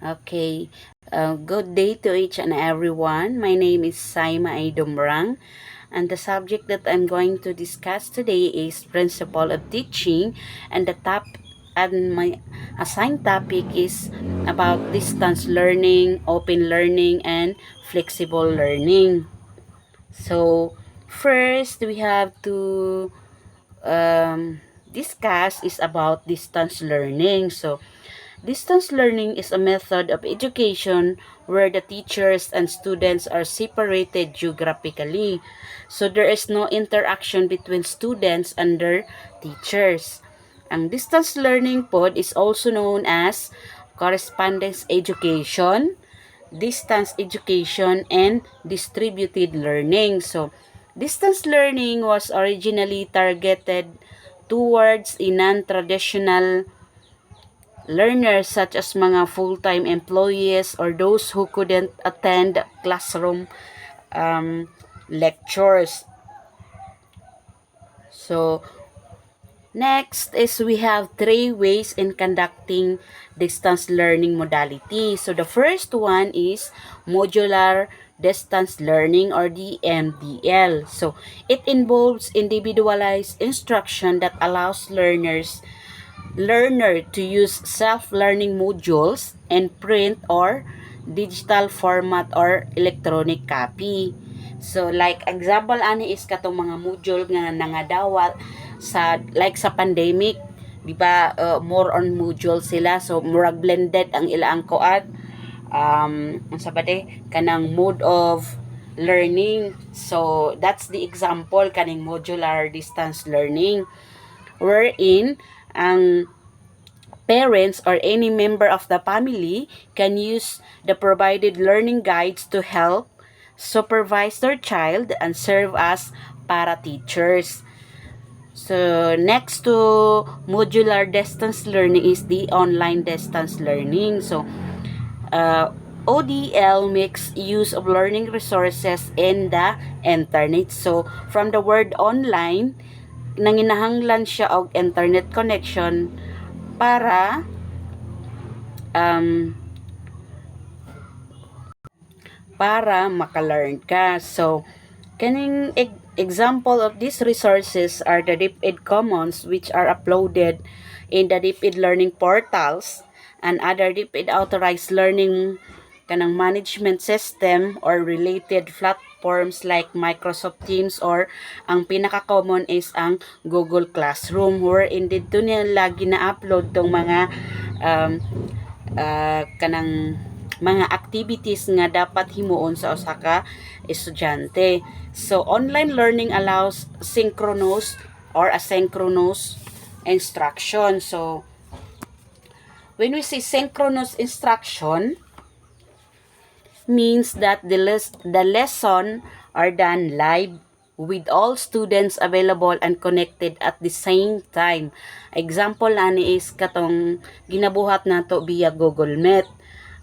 Okay. Good day to each and everyone. My name is Saima Dumbrang, and the subject that I'm going to discuss today is principle of teaching, and my assigned topic is about distance learning, open learning, and flexible learning. So, first we have to discuss is about distance learning. So, distance learning is a method of education where the teachers and students are separated geographically. So there is no interaction between students and their teachers. Ang distance learning pod is also known as correspondence education, distance education, and distributed learning. So, distance learning was originally targeted towards a non-traditional learners such as mga full-time employees or those who couldn't attend classroom lectures. So, next is we have three ways in conducting distance learning modality. So, the first one is modular distance learning or DMDL. So, it involves individualized instruction that allows learner to use self-learning modules and print or digital format or electronic copy. So like example ani is katong mga module nga nangadawat sa like sa pandemic, di ba more on module sila so murag blended ang ilang kuan unsa ba kanang mode of learning. So that's the example kaning modular distance learning wherein ang parents or any member of the family can use the provided learning guides to help supervise their child and serve as para teachers. So, next to modular distance learning is the online distance learning. So, ODL makes use of learning resources in the internet. So, from the word online, nanginahanglan siya og internet connection para um, maka-learn ka. So, kaning example of these resources are the DepEd Commons which are uploaded in the DepEd learning portals and other DepEd authorized learning kanang management system or related platforms like Microsoft Teams or ang pinaka-common is ang Google Classroom wherein dito nila gina-upload tong mga um, kanang mga activities nga dapat himuon sa usa ka estudyante. So online learning allows synchronous or asynchronous instruction. So when we say synchronous instruction means that the lesson are done live with all students available and connected at the same time. Example ani is katong ginabuhat nato via Google Meet.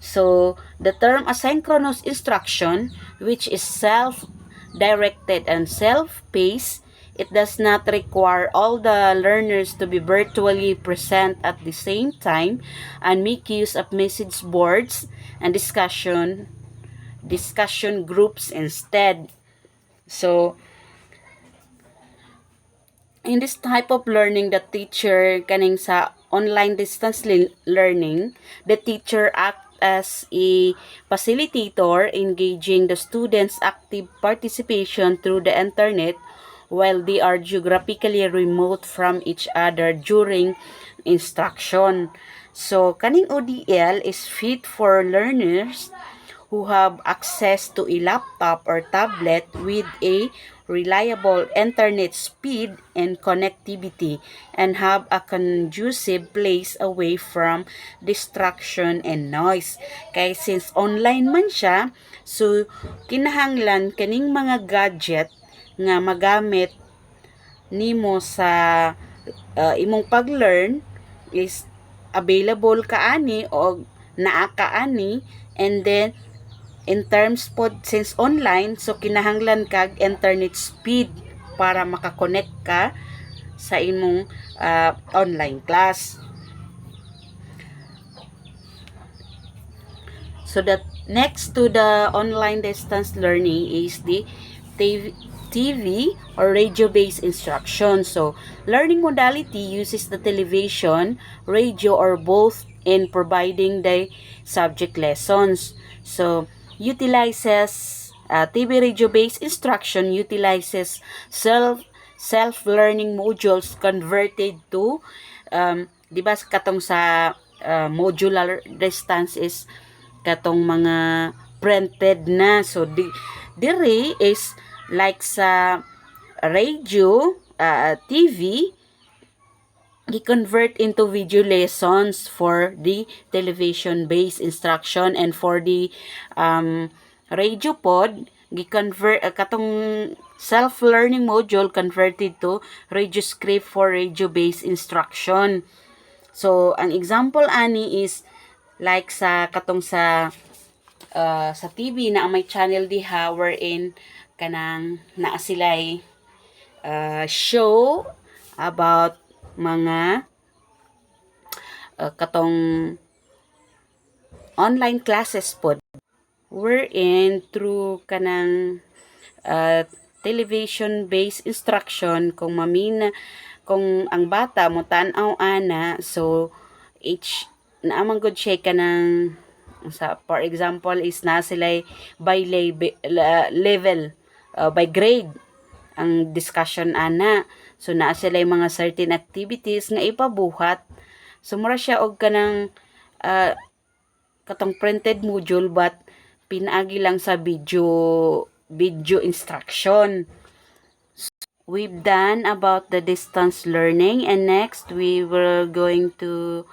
So, the term asynchronous instruction, which is self-directed and self-paced, it does not require all the learners to be virtually present at the same time and make use of message boards and discussion groups instead. So, in this type of learning, the teacher kaning sa online distance learning, the teacher act as a facilitator engaging the students' active participation through the internet while they are geographically remote from each other during instruction. So, kaning ODL is fit for learners who have access to a laptop or tablet with a reliable internet speed and connectivity and have a conducive place away from distraction and noise. Kay since online man siya, so kinahanglan kaning mga gadget nga magamit nimo sa imong pag-learn is available kaani o naa kaani and then in terms pod since online so kinahanglan kag internet speed para makakonect ka sa imong online class. So that next to the online distance learning is the TV or radio-based instruction. So learning modality uses the television, radio, or both in providing the subject lessons. So utilizes TV radio-based instruction utilizes self-learning modules converted to di ba katong sa modular distance is katong mga printed na. So dire is like sa radio, TV, gi-convert into video lessons for the television-based instruction, and for the radio pod, gi-convert katong self-learning module converted to radio script for radio-based instruction. So ang example ani is like sa katong sa TV na may channel diha wherein kanang naa sila'y show about mga katong online classes pod wherein through kanang television based instruction kung kung ang bata mo tan-aw ana, so each naamang good siya kanang sa for example is na sila by level, by grade ang discussion ana. So naa sila mga certain activities nga ipabuhat. So mura siya og kanang katong printed module but pinaagi lang sa video instruction. We've done about the distance learning, and next we were going to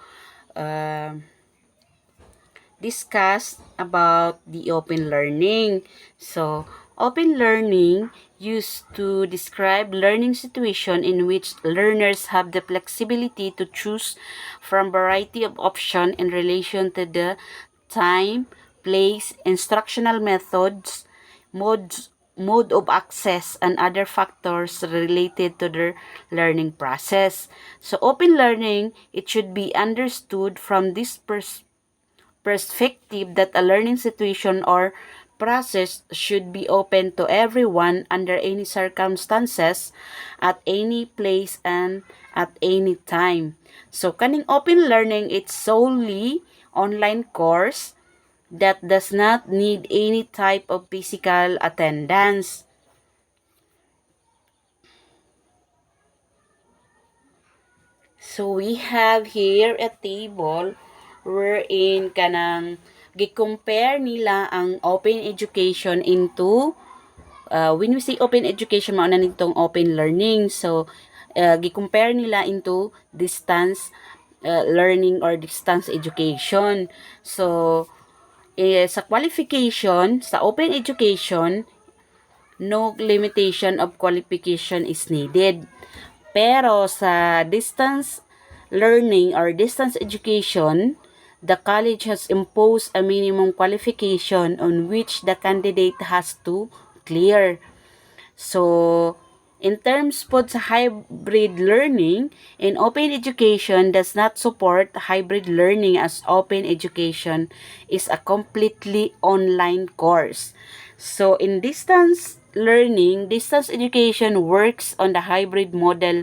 discuss about the open learning. So, open learning used to describe learning situation in which learners have the flexibility to choose from variety of options in relation to the time, place, instructional methods, mode of access, and other factors related to their learning process. So, open learning, it should be understood from this perspective that a learning situation or process should be open to everyone under any circumstances, at any place, and at any time. So, kaning open learning, it's solely online course that does not need any type of physical attendance. So we have here a table wherein kanang gi-compare nila ang open education into when we say open education, mao na nitong open learning. So gi-compare nila into distance learning or distance education. So sa qualification, sa open education, no limitation of qualification is needed. Pero sa distance learning or distance education, the college has imposed a minimum qualification on which the candidate has to clear. So, in terms po sa hybrid learning, in open education does not support hybrid learning as open education is a completely online course. So, in distance learning, distance education works on the hybrid model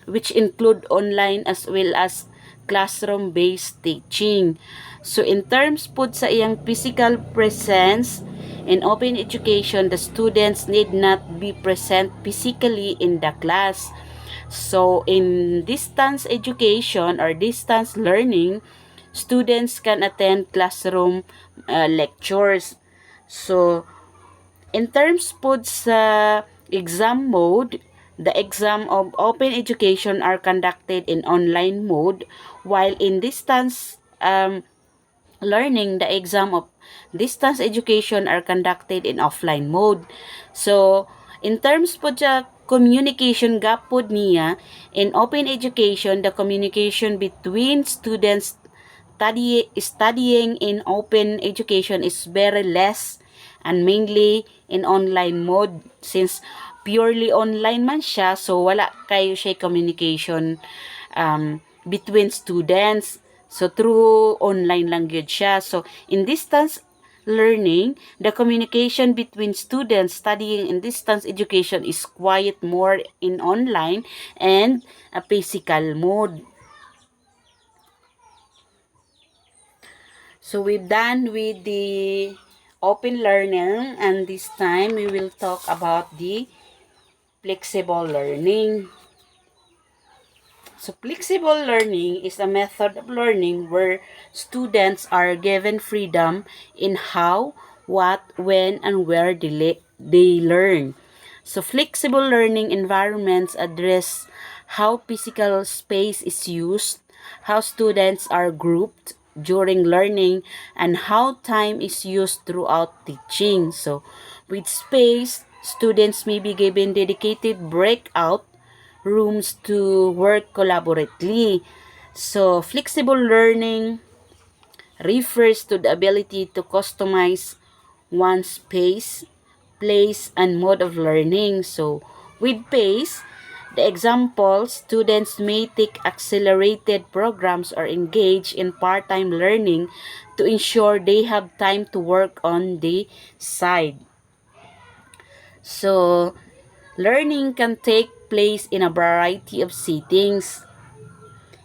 which include online as well as classroom-based teaching. So, in terms po sa iyang physical presence, in open education, the students need not be present physically in the class. So, in distance education or distance learning, students can attend classroom lectures. So, in terms po sa exam mode, the exam of open education are conducted in online mode, while in distance learning, the exam of distance education are conducted in offline mode. So, in terms po sa communication gap po niya, in open education, the communication between students studying in open education is very less and mainly in online mode. Since purely online man siya, so wala kayo siya communication between students. So, through online lang yun siya. So, in distance learning, the communication between students studying in distance education is quite more in online and a physical mode. So we've done with the open learning, and this time we will talk about the flexible learning. So flexible learning is a method of learning where students are given freedom in how, what, when, and where they learn. So flexible learning environments address how physical space is used, how students are grouped during learning, and how time is used throughout teaching. So with space, students may be given dedicated breakout rooms to work collaboratively. So, flexible learning refers to the ability to customize one's pace, place, and mode of learning. So, with pace, the example, students may take accelerated programs or engage in part-time learning to ensure they have time to work on the side. So, learning can take place in a variety of settings,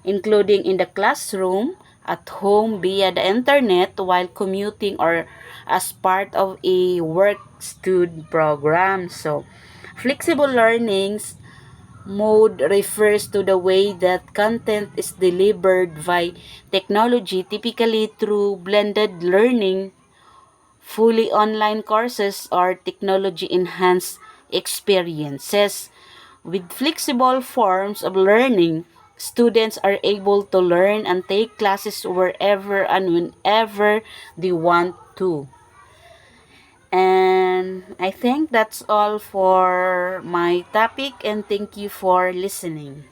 including in the classroom, at home via the internet, while commuting, or as part of a work stud program. So, flexible learning's mode refers to the way that content is delivered by technology, typically through blended learning, fully online courses, or technology-enhanced experiences. With flexible forms of learning, students are able to learn and take classes wherever and whenever they want to. And I think that's all for my topic, and thank you for listening.